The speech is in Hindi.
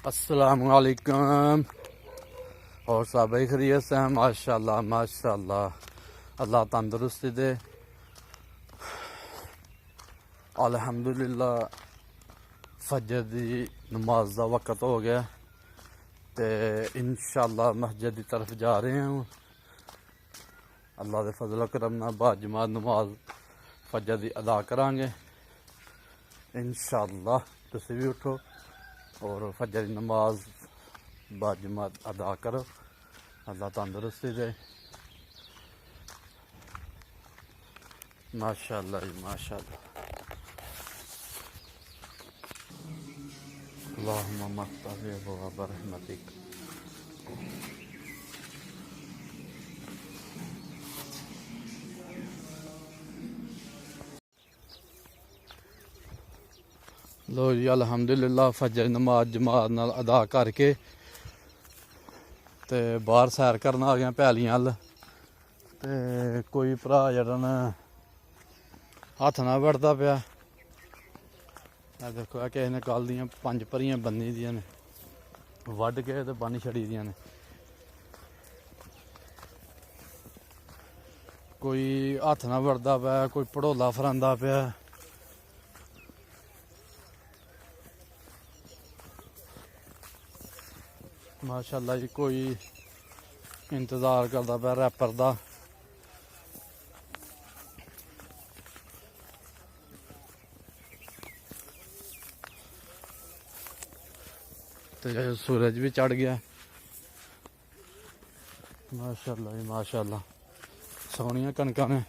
अस्सलामुअलैकुम। और सब खैरियत से हैं? माशाल्लाह माशाल्लाह, अल्लाह तंदुरुस्ती दे। अल्हम्दुलिल्लाह फजर दी नमाज का वक़्त हो गया तो इंशाअल्लाह मस्जिद की तरफ जा रहे हैं। अल्लाह के फजल करम नाल बाजमात नमाज फजर की अदा करांगे इंशाअल्लाह। तुसी भी उठो और फजर की नमाज बाजमात अदा करो। अल्लाह तंदुरुस्ती दे। माशाअल्लाह जी माशाअल्लाह। अल्लाहुम्मा मफ़्तह अबवाब रहमतिक। लो जी अल्हम्दुलिल्लाह फजर नमाज जमात नाल अदा करके ते बाहर सैर करन आ गया पैलियां अल। ते कोई भरा जड़ा ना हत्थ ना वढ़दा पिया। देखो किसी ने कल दियां 5 भरियां बन्नी दियां ने, वड्ढ के ते बन्न छड़ी दियां ने। कोई हत्थ ना वढ़दा पिया, कोई भड़ोला फरांदा पिया। माशाअल्लाह जी कोई इंतज़ार करदा पिया रैपर दा। तो सूरज भी चढ़ गया। माशाअल्लाह जी माशाअल्लाह, सोहनियां कनकां ने।